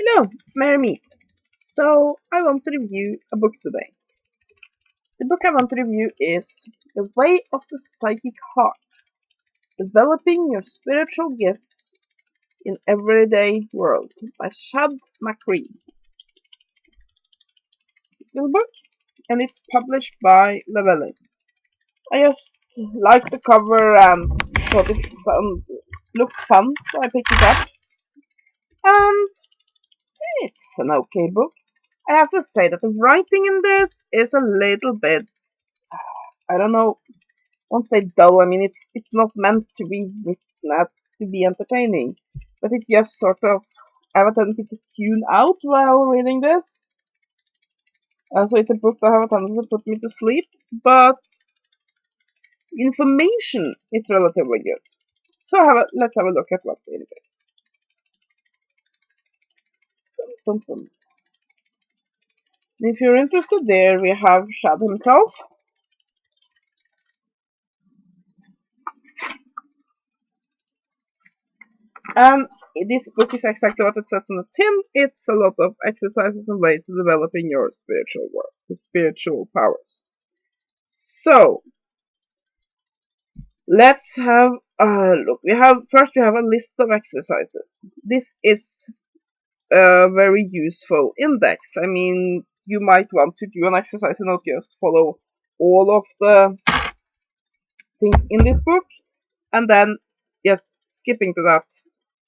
Hello, Merry Meet. So, I want to review a book today. The book I want to review is The Way of the Psychic Heart, Developing Your Spiritual Gifts in Everyday World by Chad Mercree. It's a book, and it's published by Levelling. I just liked the cover and thought it looked fun, so I picked it up. And it's an okay book. I have to say that the writing in this is a little bit, I don't know, I won't say dull. I mean, it's not meant to be written at to be entertaining, but it's just sort of I have a tendency to tune out while reading this. So it's a book that have a tendency to put me to sleep, but information is relatively good. So let's have a look at what's in this. Dun, dun, dun. If you're interested, there we have Chad himself. And this book is exactly what it says on the tin. It's a lot of exercises and ways to developing your spiritual work, the spiritual powers. So let's have a look. We have a list of exercises. This is a very useful index. I mean, you might want to do an exercise and not just follow all of the things in this book, and then just skipping to that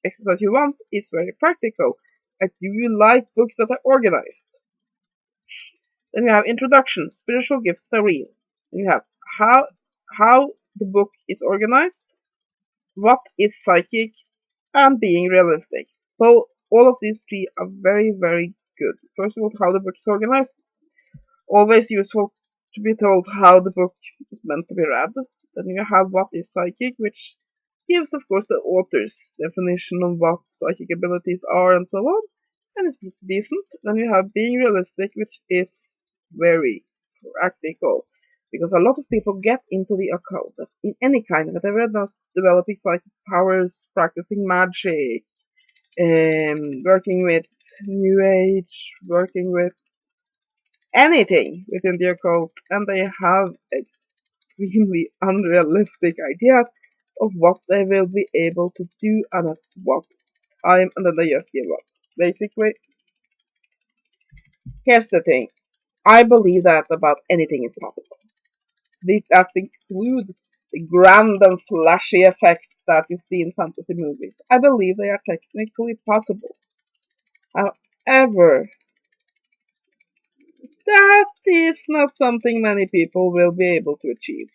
exercise you want is very practical. Do you like books that are organized? Then you have introduction, spiritual gifts are real. Then you have how the book is organized, what is psychic, and being realistic. So all of these three are very, very good. First of all, how the book is organized. Always useful to be told how the book is meant to be read. Then you have what is psychic, which gives, of course, the author's definition of what psychic abilities are and so on, and it's pretty decent. Then you have being realistic, which is very practical, because a lot of people get into the occult in any kind, whatever it does, developing psychic powers, practicing magic, working with New Age, working with anything within the occult, and they have extremely unrealistic ideas of what they will be able to do and at what time, and then they just give up. Basically, here's the thing. I believe that about anything is possible. That include the grand and flashy effects that you see in fantasy movies. I believe they are technically possible. However, that is not something many people will be able to achieve.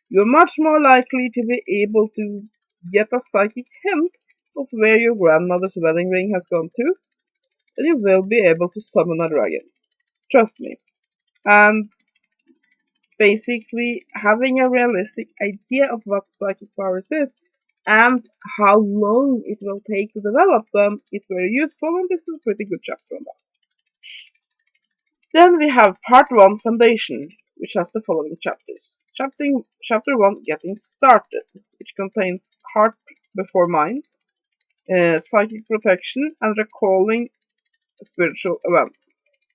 You're much more likely to be able to get a psychic hint of where your grandmother's wedding ring has gone to, than you will be able to summon a dragon. Trust me. And basically, having a realistic idea of what psychic powers is and how long it will take to develop them is very useful, and this is a pretty good chapter on that. Then we have part 1 Foundation, which has the following chapters. Chapter 1 Getting Started, which contains Heart Before Mind, Psychic Protection, and Recalling Spiritual Events.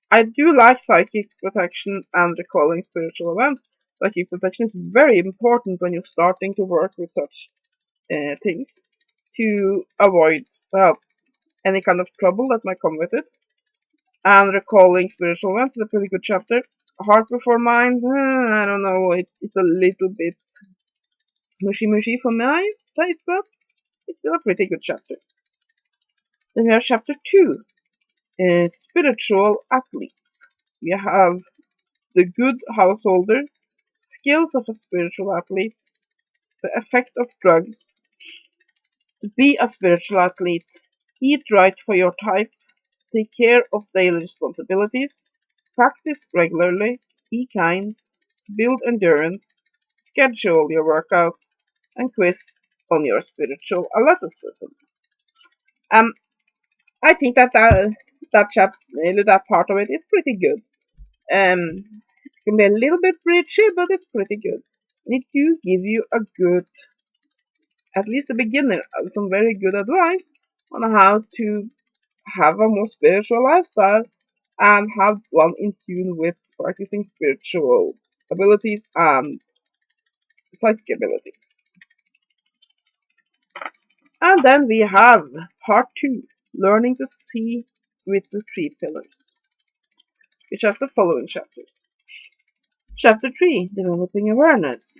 I do like Psychic Protection and Recalling Spiritual Events. Psychic Protection is very important when you're starting to work with such things to avoid any kind of trouble that might come with it. And Recalling Spiritual Events is a pretty good chapter. Heart Before Mind, I don't know, it's a little bit mushy for my taste, but it's still a pretty good chapter. Then we have chapter 2, Spiritual Athletes. We have the good householder, skills of a spiritual athlete, the effect of drugs, to be a spiritual athlete, eat right for your type, take care of daily responsibilities, practice regularly, be kind, build endurance, schedule your workouts, and quiz on your spiritual athleticism. Um, I think that part of it is pretty good. It can be a little bit preachy, but it's pretty good. And it do give you a good, at least a beginner, some very good advice on have a more spiritual lifestyle and have one in tune with practicing spiritual abilities and psychic abilities. And then we have part 2, learning to see with the 3 pillars, which has the following chapters. Chapter 3, developing awareness,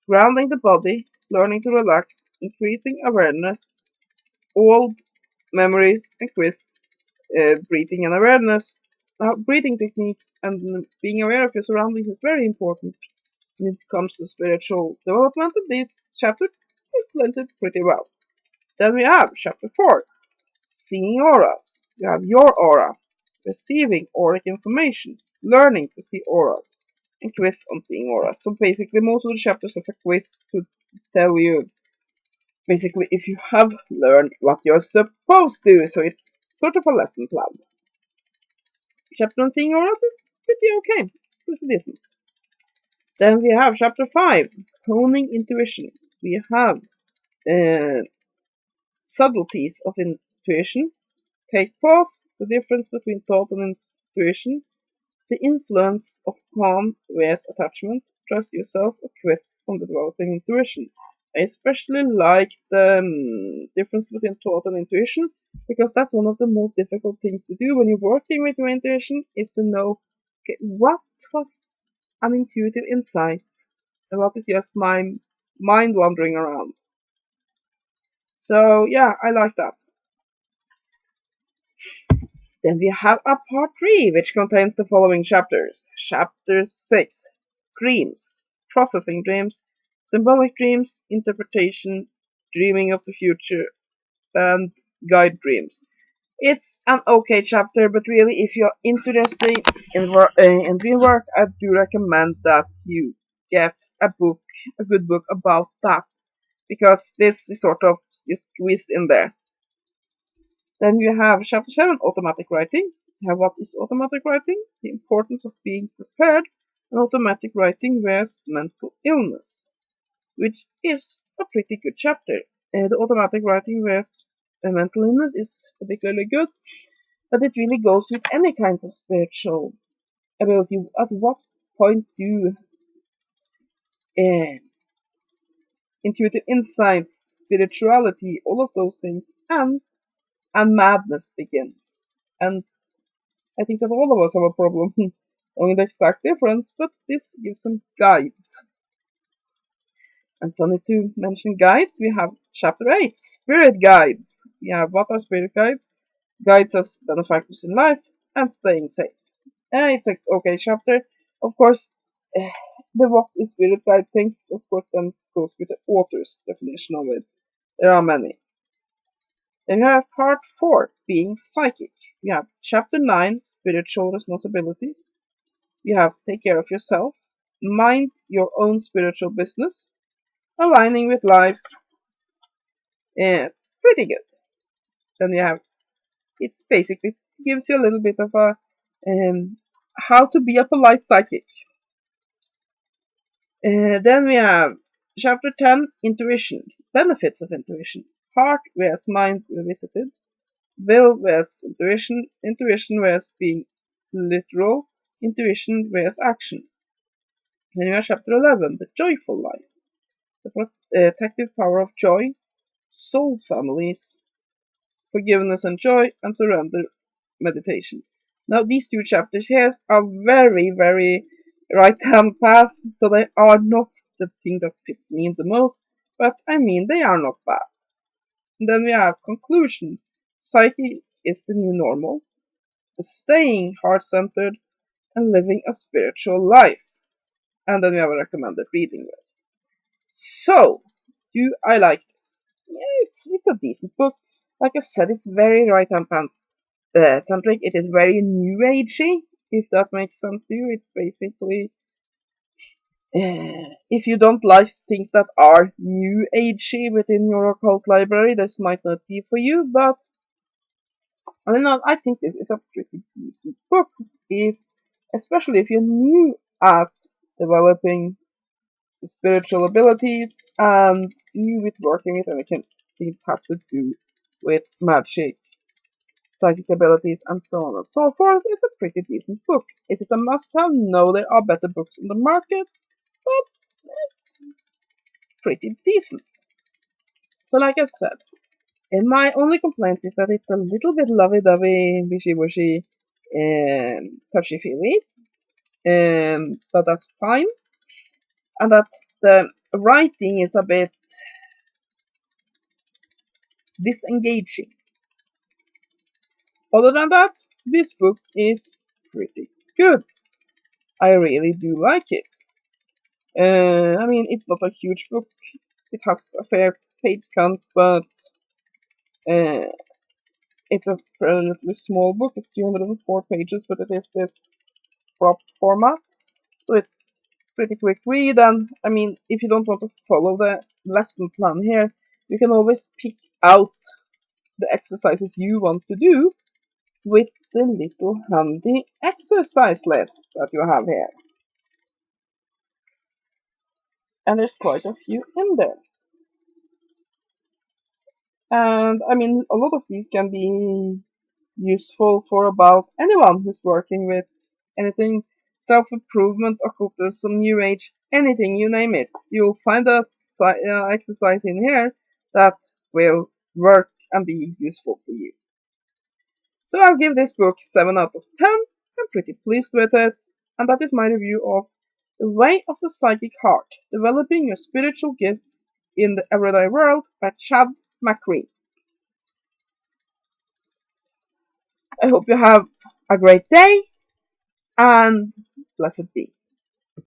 grounding the body, learning to relax, increasing awareness, old memories and quiz, breathing and awareness. Breathing techniques and being aware of your surroundings is very important when it comes to spiritual development, and this chapter explains it pretty well. Then we have chapter 4, seeing auras. You have your aura, receiving auric information, learning to see auras, and quiz on seeing auras. So basically, most of the chapters has a quiz to tell you basically if you have learned what you're supposed to. So it's sort of a lesson plan. Chapter on seeing auras is pretty okay, pretty decent. Then we have chapter 5, honing intuition. We have uh, subtleties of intuition. Take pause, the difference between thought and intuition, the influence of calm vs attachment, trust yourself, a quiz on the developing intuition. I especially like the difference between thought and intuition because that's one of the most difficult things to do when you're working with your intuition is to know, okay, what was an intuitive insight and what is just my mind wandering around. So yeah, I like that. Then we have a part 3, which contains the following chapters. Chapter 6, Dreams, Processing Dreams, Symbolic Dreams, Interpretation, Dreaming of the Future, and Guide Dreams. It's an okay chapter, but really, if you're interested in dream work, I do recommend that you get a good book about that, because this is sort of squeezed in there. Then you have chapter 7, automatic writing. You have what is automatic writing, the importance of being prepared, and automatic writing versus mental illness, which is a pretty good chapter. The automatic writing versus mental illness is particularly good, but it really goes with any kinds of spiritual ability. At what point do uh, intuitive insights, spirituality, all of those things, and madness begins? And I think that all of us have a problem knowing the exact difference, but this gives some guides. And funny to mention guides, we have chapter 8, spirit guides. We have what are spirit guides? Guides as benefactors in life and staying safe. It's an okay chapter. Of course, the what is spirit guide things, of course, then goes with the author's definition of it. There are many. Then you have part 4, being psychic. You have chapter 9, spiritual responsibilities. You have take care of yourself, mind your own spiritual business, aligning with life. Pretty good. Then you have it's basically gives you a little bit of a how to be a polite psychic. Then we have chapter 10, intuition, benefits of intuition, heart versus mind revisited, will versus intuition, intuition versus being literal, intuition versus action. Then we have chapter 11, the joyful life, the protective power of joy, soul families, forgiveness and joy, and surrender meditation. Now, these 2 chapters here are very, very right-hand path, so they are not the thing that fits me the most, but I mean, they are not bad. And then we have conclusion. Psyche is the new normal, staying heart-centered, and living a spiritual life. And then we have a recommended reading list. So, do I like this? Yeah, it's a decent book. Like I said, it's very right-hand centric. It is very new agey, if that makes sense to you. It's basically if you don't like things that are new agey within your occult library, this might not be for you. But I don't know. I think this is a pretty decent book, if especially if you're new at developing spiritual abilities and new with working with anything that has to do with magic. psychic abilities, and so on and so forth, it's a pretty decent book. Is it a must-have? No, there are better books in the market, but it's pretty decent. So like I said, and my only complaint is that it's a little bit lovey-dovey, wishy-washy, touchy-feely, but that's fine. And that the writing is a bit disengaging. Other than that, this book is pretty good. I really do like it. I mean, it's not a huge book. It has a fair page count, but uh, it's a relatively small book. It's 204 pages, but it is this cropped format, so it's pretty quick read. And I mean, if you don't want to follow the lesson plan here, you can always pick out the exercises you want to do with the little handy exercise list that you have here. And there's quite a few in there. And I mean, a lot of these can be useful for about anyone who's working with anything self-improvement, occultism, new age, anything, you name it. You'll find a exercise in here that will work and be useful for you. So I'll give this book 7 out of 10. I'm pretty pleased with it. And that is my review of The Way of the Psychic Heart, Developing Your Spiritual Gifts in the Everyday World by Chad Mercree. I hope you have a great day and blessed be.